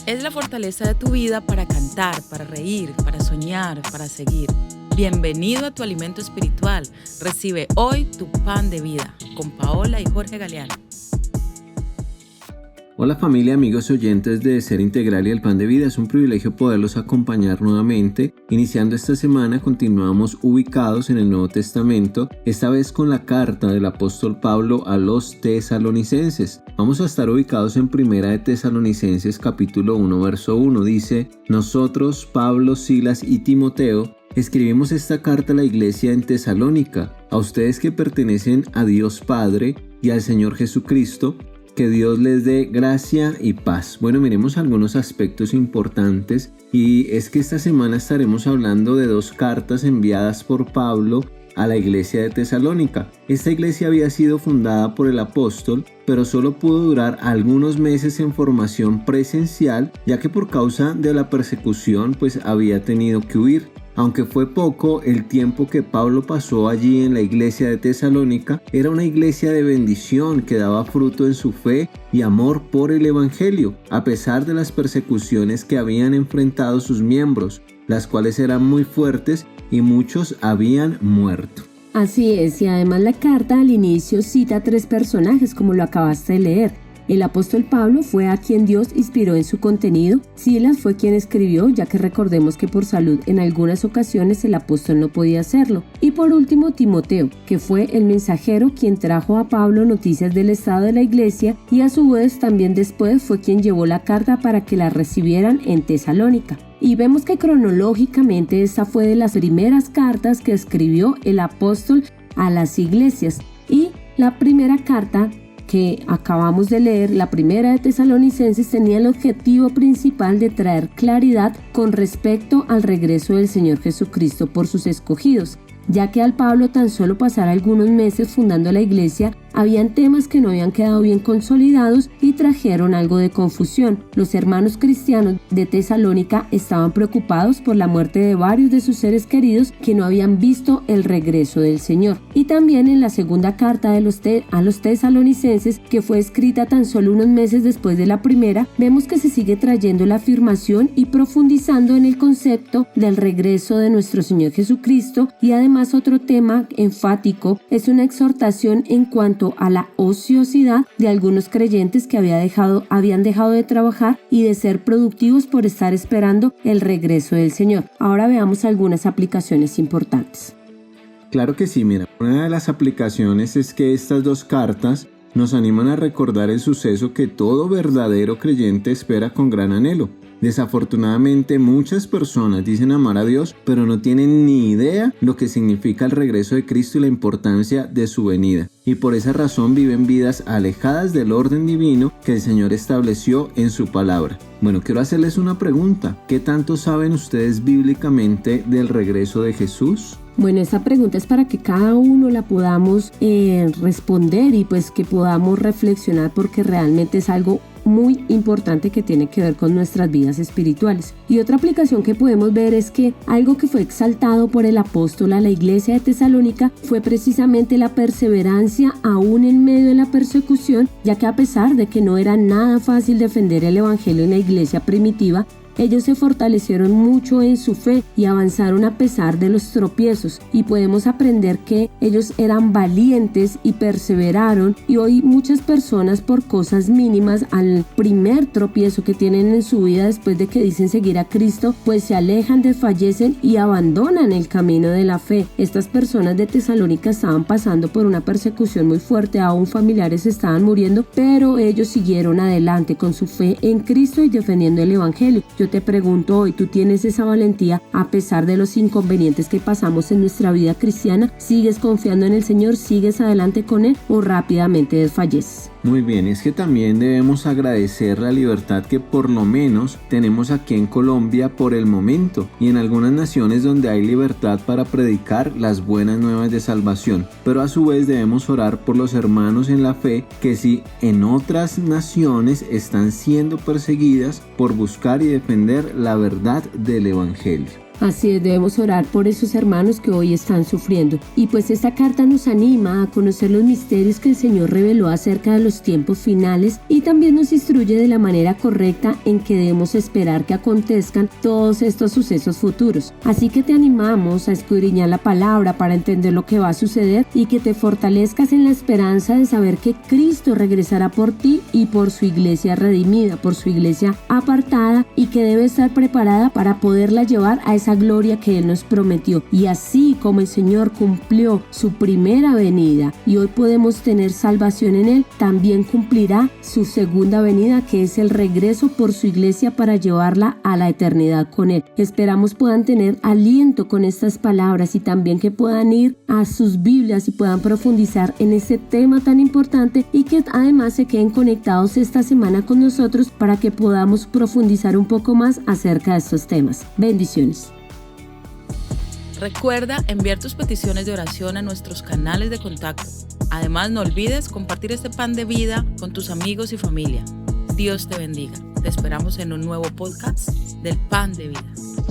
Es la fortaleza de tu vida para cantar, para reír, para soñar, para seguir. Bienvenido a tu alimento espiritual. Recibe hoy tu pan de vida con Paola y Jorge Galeano. Hola familia, amigos oyentes de Ser Integral y el Pan de Vida. Es un privilegio poderlos acompañar nuevamente. Iniciando esta semana continuamos ubicados en el Nuevo Testamento, esta vez con la carta del apóstol Pablo a los tesalonicenses. Vamos a estar ubicados en Primera de Tesalonicenses capítulo 1 verso 1. Dice: Nosotros, Pablo, Silas y Timoteo, escribimos esta carta a la iglesia en Tesalónica, a ustedes que pertenecen a Dios Padre y al Señor Jesucristo. Que Dios les dé gracia y paz. Bueno, miremos algunos aspectos importantes, y es que esta semana estaremos hablando de dos cartas enviadas por Pablo a la iglesia de Tesalónica. Esta iglesia había sido fundada por el apóstol, pero solo pudo durar algunos meses en formación presencial, ya que por causa de la persecución había tenido que huir. Aunque fue poco el tiempo que Pablo pasó allí en la iglesia de Tesalónica, era una iglesia de bendición que daba fruto en su fe y amor por el evangelio, a pesar de las persecuciones que habían enfrentado sus miembros, las cuales eran muy fuertes y muchos habían muerto. Así es, y además la carta al inicio cita a 3 personajes, como lo acabaste de leer. El apóstol Pablo fue a quien Dios inspiró en su contenido. Silas fue quien escribió, ya que recordemos que por salud en algunas ocasiones el apóstol no podía hacerlo. Y por último, Timoteo, que fue el mensajero quien trajo a Pablo noticias del estado de la iglesia, y a su vez también después fue quien llevó la carta para que la recibieran en Tesalónica. Y vemos que cronológicamente esta fue de las primeras cartas que escribió el apóstol a las iglesias. Y la primera carta que acabamos de leer, la primera de Tesalonicenses, tenía el objetivo principal de traer claridad con respecto al regreso del Señor Jesucristo por sus escogidos, ya que al Pablo tan solo pasar algunos meses fundando la iglesia, habían temas que no habían quedado bien consolidados y trajeron algo de confusión. Los hermanos cristianos de Tesalónica estaban preocupados por la muerte de varios de sus seres queridos que no habían visto el regreso del Señor. Y también en la segunda carta a los tesalonicenses, que fue escrita tan solo unos meses después de la primera, vemos que se sigue trayendo la afirmación y profundizando en el concepto del regreso de nuestro Señor Jesucristo. Y además otro tema enfático es una exhortación en cuanto a la ociosidad de algunos creyentes que habían dejado de trabajar y de ser productivos por estar esperando el regreso del Señor. Ahora veamos algunas aplicaciones importantes. Claro que sí, mira, una de las aplicaciones es que estas dos cartas nos animan a recordar el suceso que todo verdadero creyente espera con gran anhelo. Desafortunadamente, muchas personas dicen amar a Dios, pero no tienen ni idea lo que significa el regreso de Cristo y la importancia de su venida. Y por esa razón viven vidas alejadas del orden divino que el Señor estableció en su palabra. Bueno, quiero hacerles una pregunta. ¿Qué tanto saben ustedes bíblicamente del regreso de Jesús? Bueno, esta pregunta es para que cada uno la podamos responder y que podamos reflexionar, porque realmente es algo muy importante que tiene que ver con nuestras vidas espirituales. Y otra aplicación que podemos ver es que algo que fue exaltado por el apóstol a la iglesia de Tesalónica fue precisamente la perseverancia aún en medio de la persecución, ya que a pesar de que no era nada fácil defender el evangelio en la iglesia primitiva, ellos se fortalecieron mucho en su fe y avanzaron a pesar de los tropiezos, y podemos aprender que ellos eran valientes y perseveraron. Y hoy muchas personas, por cosas mínimas, al primer tropiezo que tienen en su vida después de que dicen seguir a Cristo, se alejan, desfallecen y abandonan el camino de la fe. Estas personas de Tesalónica estaban pasando por una persecución muy fuerte, aún familiares estaban muriendo, pero ellos siguieron adelante con su fe en Cristo y defendiendo el evangelio. Yo te pregunto hoy, ¿tú tienes esa valentía a pesar de los inconvenientes que pasamos en nuestra vida cristiana? ¿Sigues confiando en el Señor? ¿Sigues adelante con Él o rápidamente desfalleces? Muy bien, es que también debemos agradecer la libertad que por lo menos tenemos aquí en Colombia por el momento, y en algunas naciones donde hay libertad para predicar las buenas nuevas de salvación. Pero a su vez debemos orar por los hermanos en la fe que sí en otras naciones están siendo perseguidas por buscar y defender la verdad del evangelio. Así es, debemos orar por esos hermanos que hoy están sufriendo. Y pues esta carta nos anima a conocer los misterios que el Señor reveló acerca de los tiempos finales y también nos instruye de la manera correcta en que debemos esperar que acontezcan todos estos sucesos futuros. Así que te animamos a escudriñar la palabra para entender lo que va a suceder y que te fortalezcas en la esperanza de saber que Cristo regresará por ti y por su iglesia redimida, por su iglesia apartada y que debe estar preparada para poderla llevar a esa gloria que Él nos prometió. Y así como el Señor cumplió su primera venida y hoy podemos tener salvación en Él, también cumplirá su segunda venida, que es el regreso por su iglesia para llevarla a la eternidad con Él. Esperamos puedan tener aliento con estas palabras y también que puedan ir a sus Biblias y puedan profundizar en este tema tan importante y que además se queden conectados esta semana con nosotros para que podamos profundizar un poco más acerca de estos temas. Bendiciones. Recuerda enviar tus peticiones de oración a nuestros canales de contacto. Además, no olvides compartir este pan de vida con tus amigos y familia. Dios te bendiga. Te esperamos en un nuevo podcast del Pan de Vida.